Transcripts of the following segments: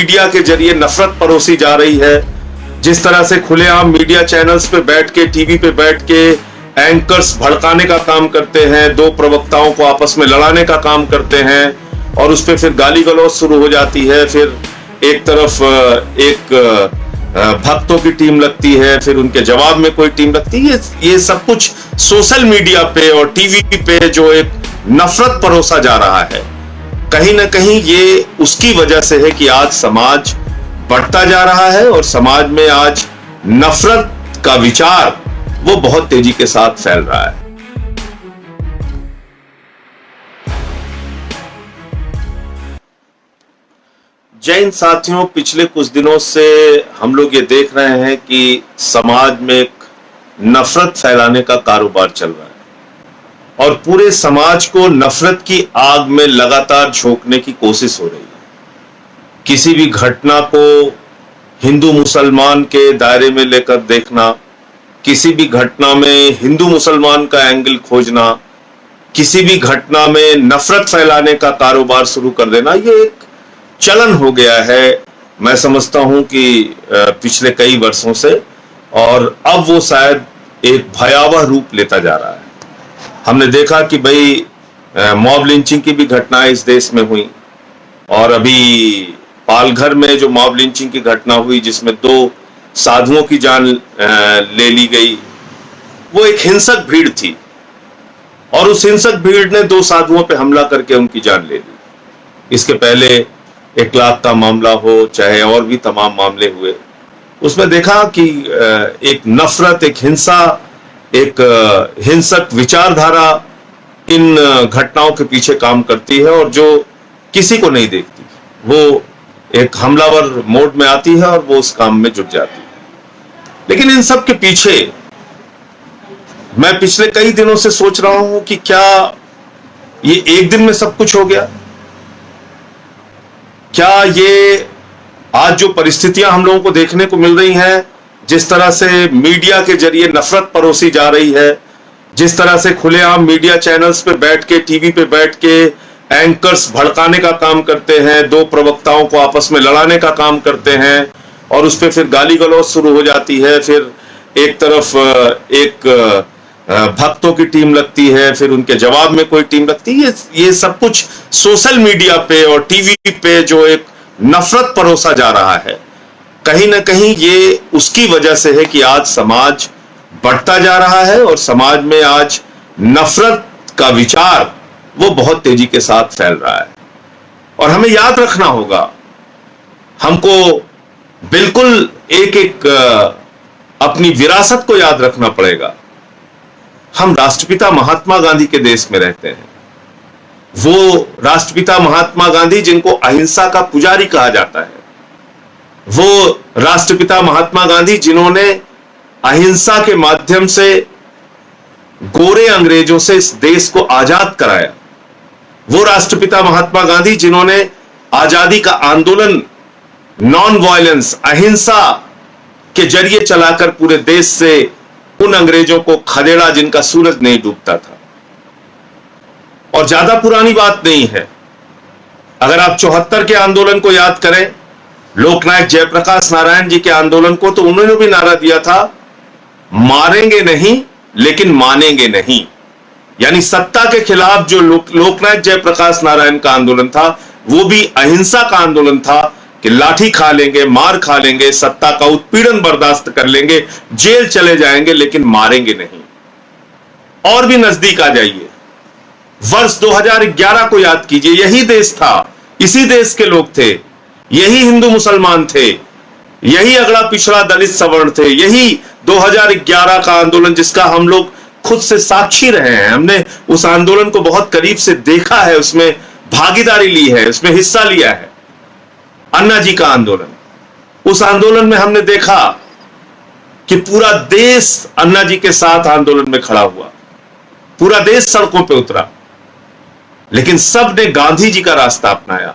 Media के जरिए नफरत परोसी जा रही है। जिस तरह से खुलेआम मीडिया चैनल्स पे बैठ के, टीवी पे बैठ के एंकर्स भड़काने का काम करते हैं, दो प्रवक्ताओं को आपस में लड़ाने का काम करते हैं और उस पर फिर गाली गलौज शुरू हो जाती है। फिर एक तरफ एक भक्तों की टीम लगती है, फिर उनके जवाब में कोई टीम लगती है। ये सब कुछ सोशल मीडिया पे और टीवी पे जो एक नफरत परोसा जा रहा है, कहीं ना कहीं ये उसकी वजह से है कि आज समाज बढ़ता जा रहा है और समाज में आज नफरत का विचार वो बहुत तेजी के साथ फैल रहा है। जय हिंद साथियों, पिछले कुछ दिनों से हम लोग ये देख रहे हैं कि समाज में एक नफरत फैलाने का कारोबार चल रहा है और पूरे समाज को नफरत की आग में लगातार झोंकने की कोशिश हो रही है। किसी भी घटना को हिंदू मुसलमान के दायरे में लेकर देखना, किसी भी घटना में हिंदू मुसलमान का एंगल खोजना, किसी भी घटना में नफरत फैलाने का कारोबार शुरू कर देना, ये एक चलन हो गया है। मैं समझता हूं कि पिछले कई वर्षों से, और अब वो शायद एक भयावह रूप लेता जा रहा है। हमने देखा कि भाई मॉब लिंचिंग की भी घटनाएं इस देश में हुई और अभी पालघर में जो मॉब लिंचिंग की घटना हुई जिसमें 2 साधुओं की जान ले ली गई, वो एक हिंसक भीड़ थी और उस हिंसक भीड़ ने 2 साधुओं पे हमला करके उनकी जान ले ली। इसके पहले 1 लाख का मामला हो, चाहे और भी तमाम मामले हुए, उसमें देखा कि एक नफरत, एक हिंसा, एक हिंसक विचारधारा इन घटनाओं के पीछे काम करती है और जो किसी को नहीं देखती, वो एक हमलावर मोड में आती है और वो उस काम में जुट जाती है। लेकिन इन सब के पीछे मैं पिछले कई दिनों से सोच रहा हूं कि क्या ये एक दिन में सब कुछ हो गया? क्या ये आज जो परिस्थितियां हम लोगों को देखने को मिल रही हैं, जिस तरह से मीडिया के जरिए नफरत परोसी जा रही है, जिस तरह से खुलेआम मीडिया चैनल्स पे बैठ के, टीवी पे बैठ के एंकर्स भड़काने का काम करते हैं, 2 प्रवक्ताओं को आपस में लड़ाने का काम करते हैं और उस पर फिर गाली गलौज शुरू हो जाती है। फिर एक तरफ एक भक्तों की टीम लगती है, फिर उनके जवाब में कोई टीम लगती है। ये सब कुछ सोशल मीडिया पे और टीवी पे जो एक नफरत परोसा जा रहा है, कहीं ना कहीं ये उसकी वजह से है कि आज समाज बढ़ता जा रहा है और समाज में आज नफरत का विचार वो बहुत तेजी के साथ फैल रहा है। और हमें याद रखना होगा, हमको बिल्कुल एक अपनी विरासत को याद रखना पड़ेगा। हम राष्ट्रपिता महात्मा गांधी के देश में रहते हैं। वो राष्ट्रपिता महात्मा गांधी जिनको अहिंसा का पुजारी कहा जाता है, वो राष्ट्रपिता महात्मा गांधी जिन्होंने अहिंसा के माध्यम से गोरे अंग्रेजों से इस देश को आजाद कराया, वो राष्ट्रपिता महात्मा गांधी जिन्होंने आजादी का आंदोलन नॉन वायलेंस, अहिंसा के जरिए चलाकर पूरे देश से उन अंग्रेजों को खदेड़ा जिनका सूरज नहीं डूबता था। और ज्यादा पुरानी बात नहीं है, अगर आप 74 के आंदोलन को याद करें, लोकनायक जयप्रकाश नारायण जी के आंदोलन को, तो उन्होंने भी नारा दिया था, मारेंगे नहीं लेकिन मानेंगे नहीं। यानी सत्ता के खिलाफ जो लोकनायक जयप्रकाश नारायण का आंदोलन था, वो भी अहिंसा का आंदोलन था कि लाठी खा लेंगे, मार खा लेंगे, सत्ता का उत्पीड़न बर्दाश्त कर लेंगे, जेल चले जाएंगे, लेकिन मारेंगे नहीं। और भी नजदीक आ जाइए, वर्ष 2011 को याद कीजिए, यही देश था, इसी देश के लोग थे, यही हिंदू मुसलमान थे, यही अगड़ा पिछड़ा दलित सवर्ण थे, यही 2011 का आंदोलन जिसका हम लोग खुद से साक्षी रहे हैं। हमने उस आंदोलन को बहुत करीब से देखा है, उसमें भागीदारी ली है, उसमें हिस्सा लिया है। अन्ना जी का आंदोलन, उस आंदोलन में हमने देखा कि पूरा देश अन्ना जी के साथ आंदोलन में खड़ा हुआ, पूरा देश सड़कों पे उतरा, लेकिन सब ने गांधी जी का रास्ता अपनाया,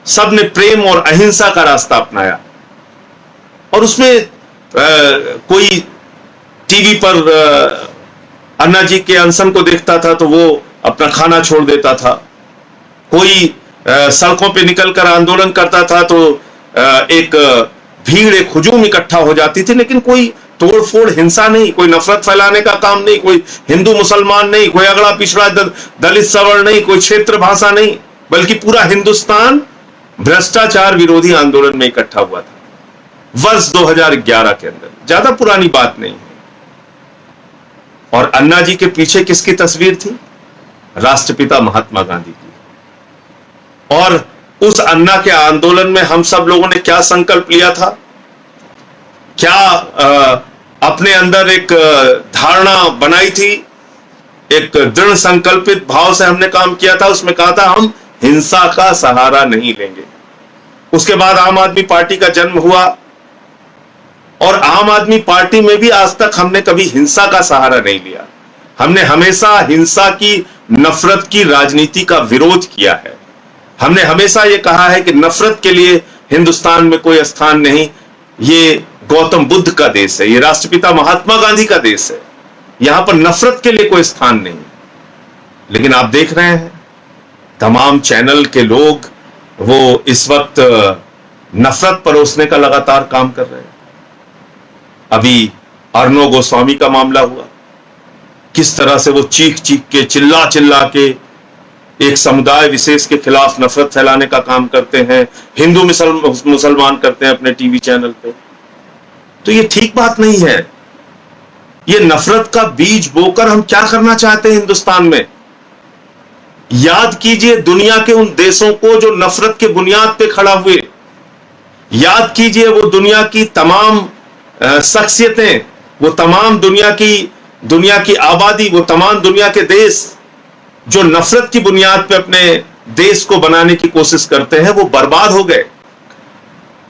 सब ने प्रेम और अहिंसा का रास्ता अपनाया। और उसमें कोई टीवी पर अन्ना जी के अनशन को देखता था तो वो अपना खाना छोड़ देता था, कोई सड़कों पे निकलकर आंदोलन करता था तो एक भीड़, एक हुजूम इकट्ठा हो जाती थी, लेकिन कोई तोड़फोड़, हिंसा नहीं, कोई नफरत फैलाने का काम नहीं, कोई हिंदू मुसलमान नहीं, कोई अगड़ा पिछड़ा दलित सवर्ण नहीं, कोई क्षेत्र भाषा नहीं, बल्कि पूरा हिंदुस्तान भ्रष्टाचार विरोधी आंदोलन में इकट्ठा हुआ था वर्ष 2011 के अंदर। ज्यादा पुरानी बात नहीं है। और अन्ना जी के पीछे किसकी तस्वीर थी? राष्ट्रपिता महात्मा गांधी की। और उस अन्ना के आंदोलन में हम सब लोगों ने क्या संकल्प लिया था, क्या अपने अंदर एक धारणा बनाई थी, एक दृढ़ संकल्पित भाव से हमने काम किया था। उसमें कहा था हम हिंसा का सहारा नहीं लेंगे। उसके बाद आम आदमी पार्टी का जन्म हुआ और आम आदमी पार्टी में भी आज तक हमने कभी हिंसा का सहारा नहीं लिया। हमने हमेशा हिंसा की, नफरत की राजनीति का विरोध किया है। हमने हमेशा यह कहा है कि नफरत के लिए हिंदुस्तान में कोई स्थान नहीं। ये गौतम बुद्ध का देश है, ये राष्ट्रपिता महात्मा गांधी का देश है, यहां पर नफरत के लिए कोई स्थान नहीं। लेकिन आप देख रहे हैं तमाम चैनल के लोग वो इस वक्त नफरत परोसने का लगातार काम कर रहे हैं। अभी अर्णव गोस्वामी का मामला हुआ, किस तरह से वो चीख चीख के, चिल्ला चिल्ला के एक समुदाय विशेष के खिलाफ नफरत फैलाने का काम करते हैं, हिंदू मुसलमान करते हैं अपने टीवी चैनल पे। तो ये ठीक बात नहीं है। ये नफरत का बीज बोकर हम क्या करना चाहते हैं हिंदुस्तान में? याद कीजिए दुनिया के उन देशों को जो नफरत के बुनियाद पे खड़ा हुए। याद कीजिए वो दुनिया की तमाम शख्सियतें, वो तमाम दुनिया की आबादी, वो तमाम दुनिया के देश जो नफरत की बुनियाद पे अपने देश को बनाने की कोशिश करते हैं, वो बर्बाद हो गए।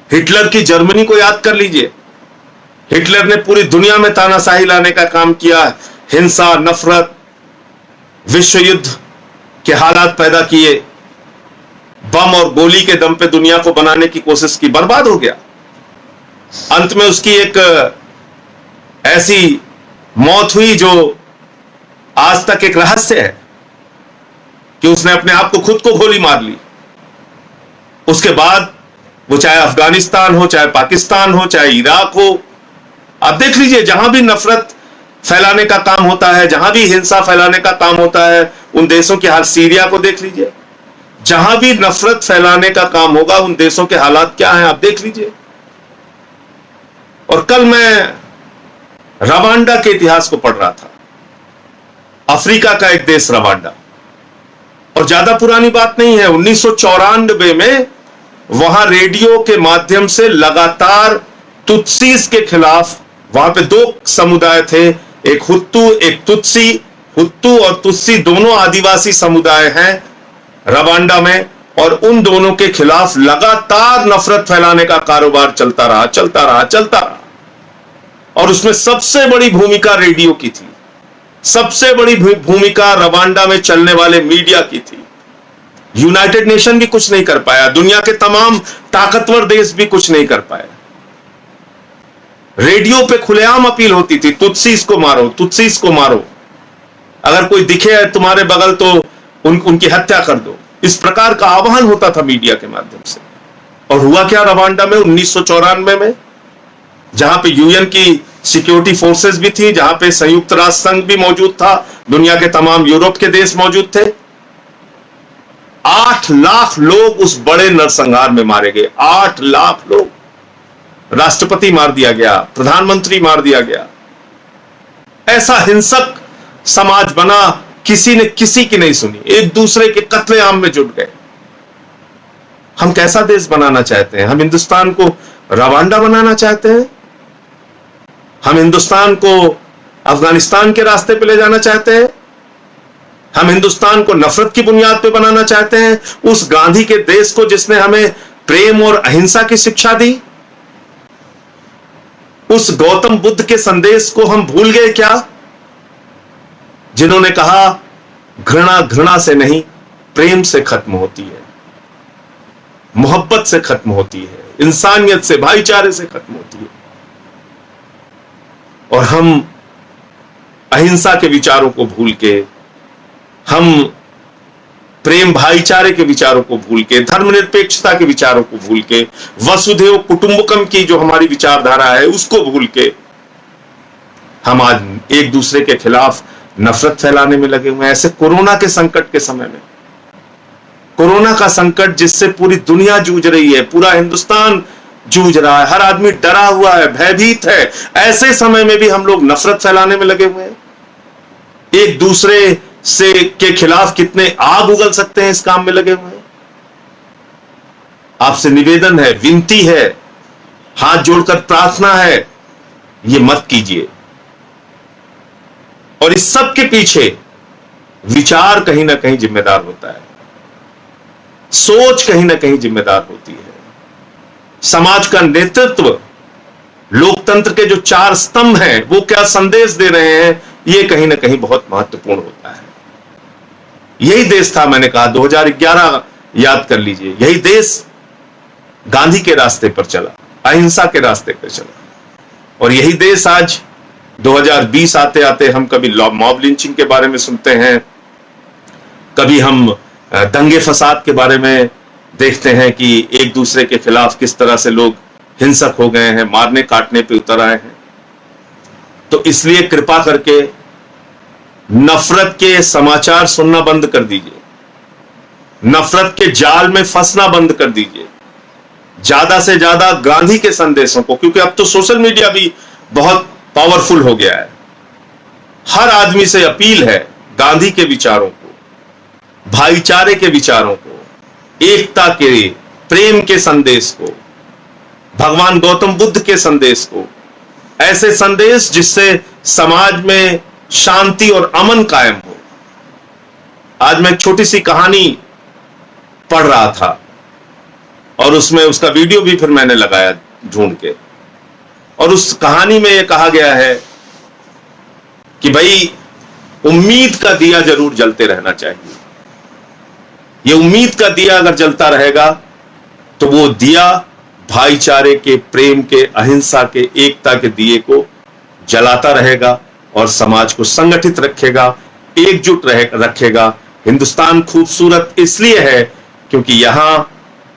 हिटलर की जर्मनी को याद कर लीजिए। हिटलर ने पूरी दुनिया में तानाशाही लाने का काम किया, हिंसा, नफरत, विश्व युद्ध के हालात पैदा किए, बम और गोली के दम पे दुनिया को बनाने की कोशिश की, बर्बाद हो गया। अंत में उसकी एक ऐसी मौत हुई जो आज तक एक रहस्य है कि उसने अपने आप को, खुद को गोली मार ली। उसके बाद वो चाहे अफगानिस्तान हो, चाहे पाकिस्तान हो, चाहे इराक हो, आप देख लीजिए जहां भी नफरत फैलाने का काम होता है, जहां भी हिंसा फैलाने का काम होता है, उन देशों के हाल, सीरिया को देख लीजिए, जहां भी नफरत फैलाने का काम होगा उन देशों के हालात क्या हैं आप देख लीजिए। और कल मैं रवांडा के इतिहास को पढ़ रहा था, अफ्रीका का एक देश रवांडा, और ज्यादा पुरानी बात नहीं है, 1994 में वहां रेडियो के माध्यम से लगातार तुत्सीस के खिलाफ, वहां पे दो समुदाय थे, एक हुत्तू एक तुत्सी, हुत्तू और तुत्सी दोनों आदिवासी समुदाय हैं रवांडा में, और उन दोनों के खिलाफ लगातार नफरत फैलाने का कारोबार चलता रहा। और उसमें सबसे बड़ी भूमिका रेडियो की थी, सबसे बड़ी भूमिका रवांडा में चलने वाले मीडिया की थी। यूनाइटेड नेशन भी कुछ नहीं कर पाया, दुनिया के तमाम ताकतवर देश भी कुछ नहीं कर पाए। रेडियो पे खुलेआम अपील होती थी, तुत्सीस को मारो, तुत्सीस को मारो, अगर कोई दिखे तुम्हारे बगल तो उनकी हत्या कर दो। इस प्रकार का आह्वान होता था मीडिया के माध्यम से। और हुआ क्या रवांडा में 1994 में, जहां पे यूएन की सिक्योरिटी फोर्सेस भी थी, जहां पे संयुक्त राष्ट्र संघ भी मौजूद था, दुनिया के तमाम यूरोप के देश मौजूद थे। 8 लाख लोग उस बड़े नरसंहार में मारे गए। 8 लाख लोग, राष्ट्रपति मार दिया गया, प्रधानमंत्री मार दिया गया। ऐसा हिंसक समाज बना, किसी ने किसी की नहीं सुनी, एक दूसरे के कत्लेआम में जुट गए। हम कैसा देश बनाना चाहते हैं? हम हिंदुस्तान को रवांडा बनाना चाहते हैं? हम हिंदुस्तान को अफगानिस्तान के रास्ते पे ले जाना चाहते हैं? हम हिंदुस्तान को नफरत की बुनियाद पे बनाना चाहते हैं? उस गांधी के देश को जिसने हमें प्रेम और अहिंसा की शिक्षा दी, उस गौतम बुद्ध के संदेश को हम भूल गए क्या, जिन्होंने कहा घृणा घृणा से नहीं, प्रेम से खत्म होती है, मोहब्बत से खत्म होती है, इंसानियत से, भाईचारे से खत्म होती है। और हम अहिंसा के विचारों को भूल के, हम प्रेम भाईचारे के विचारों को भूल के, धर्मनिरपेक्षता के विचारों को भूल के, वसुधैव कुटुंबकम की जो हमारी विचारधारा है उसको भूल के हम आज एक दूसरे के खिलाफ नफरत फैलाने में लगे हुए हैं। ऐसे कोरोना के संकट के समय में, कोरोना का संकट जिससे पूरी दुनिया जूझ रही है, पूरा हिंदुस्तान जूझ रहा है, हर आदमी डरा हुआ है, भयभीत है, ऐसे समय में भी हम लोग नफरत फैलाने में लगे हुए हैं। एक दूसरे से के खिलाफ कितने आग उगल सकते हैं इस काम में लगे हुए हैं। आपसे निवेदन है, विनती है, हाथ जोड़कर प्रार्थना है, ये मत कीजिए। और इस सब के पीछे विचार कहीं ना कहीं जिम्मेदार होता है, सोच कहीं ना कहीं जिम्मेदार होती है। समाज का नेतृत्व, लोकतंत्र के जो 4 स्तंभ हैं वो क्या संदेश दे रहे हैं, ये कहीं ना कहीं बहुत महत्वपूर्ण होता है। यही देश था, मैंने कहा 2011 याद कर लीजिए, यही देश गांधी के रास्ते पर चला, अहिंसा के रास्ते पर चला। और यही देश आज 2020 आते आते हम कभी मॉब लिंचिंग के बारे में सुनते हैं, कभी हम दंगे फसाद के बारे में देखते हैं कि एक दूसरे के खिलाफ किस तरह से लोग हिंसक हो गए हैं, मारने काटने पे उतर आए हैं। तो इसलिए कृपा करके नफरत के समाचार सुनना बंद कर दीजिए, नफरत के जाल में फंसना बंद कर दीजिए। ज्यादा से ज्यादा गांधी के संदेशों को, क्योंकि अब तो सोशल मीडिया भी बहुत पावरफुल हो गया है, हर आदमी से अपील है गांधी के विचारों को, भाईचारे के विचारों को, एकता के, प्रेम के संदेश को, भगवान गौतम बुद्ध के संदेश को, ऐसे संदेश जिससे समाज में शांति और अमन कायम हो। आज मैं एक छोटी सी कहानी पढ़ रहा था और उसमें उसका वीडियो भी फिर मैंने लगाया ढूंढ के, और उस कहानी में यह कहा गया है कि भाई उम्मीद का दिया जरूर जलते रहना चाहिए। ये उम्मीद का दिया अगर जलता रहेगा तो वो दिया भाईचारे के, प्रेम के, अहिंसा के, एकता के दिए को जलाता रहेगा और समाज को संगठित रखेगा, एकजुट रखेगा। हिंदुस्तान खूबसूरत इसलिए है क्योंकि यहां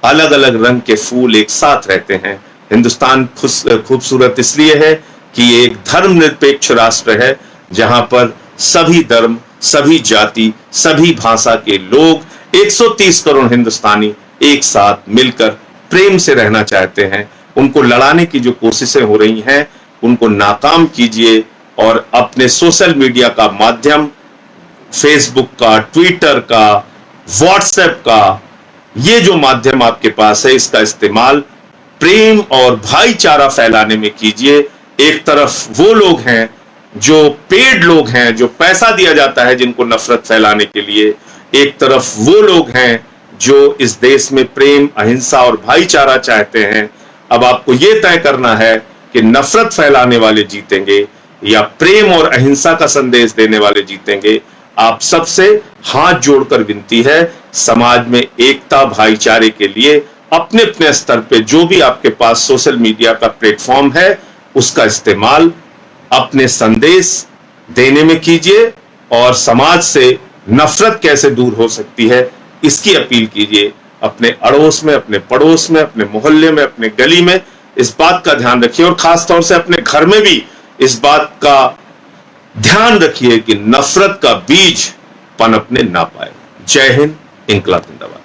अलग अलग रंग के फूल एक साथ रहते हैं। हिंदुस्तान खूबसूरत इसलिए है कि ये एक धर्मनिरपेक्ष राष्ट्र है जहां पर सभी धर्म, सभी जाति, सभी भाषा के लोग, 130 करोड़ हिंदुस्तानी एक साथ मिलकर प्रेम से रहना चाहते हैं। उनको लड़ाने की जो कोशिशें हो रही हैं उनको नाकाम कीजिए और अपने सोशल मीडिया का माध्यम, फेसबुक का, ट्विटर का, व्हाट्सएप का, ये जो माध्यम आपके पास है इसका इस्तेमाल प्रेम और भाईचारा फैलाने में कीजिए। एक तरफ वो लोग हैं जो पेड लोग हैं, जो पैसा दिया जाता है जिनको नफरत फैलाने के लिए, एक तरफ वो लोग हैं जो इस देश में प्रेम, अहिंसा और भाईचारा चाहते हैं। अब आपको यह तय करना है कि नफरत फैलाने वाले जीतेंगे या प्रेम और अहिंसा का संदेश देने वाले जीतेंगे। आप सबसे हाथ जोड़कर विनती है, समाज में एकता, भाईचारे के लिए अपने अपने स्तर पे जो भी आपके पास सोशल मीडिया का प्लेटफॉर्म है उसका इस्तेमाल अपने संदेश देने में कीजिए और समाज से नफरत कैसे दूर हो सकती है इसकी अपील कीजिए। अपने अड़ोस में, अपने पड़ोस में, अपने मोहल्ले में, अपने गली में इस बात का ध्यान रखिए और खासतौर से अपने घर में भी इस बात का ध्यान रखिए कि नफरत का बीज पनपने ना पाए। जय हिंद, इंकलाब जिंदाबाद।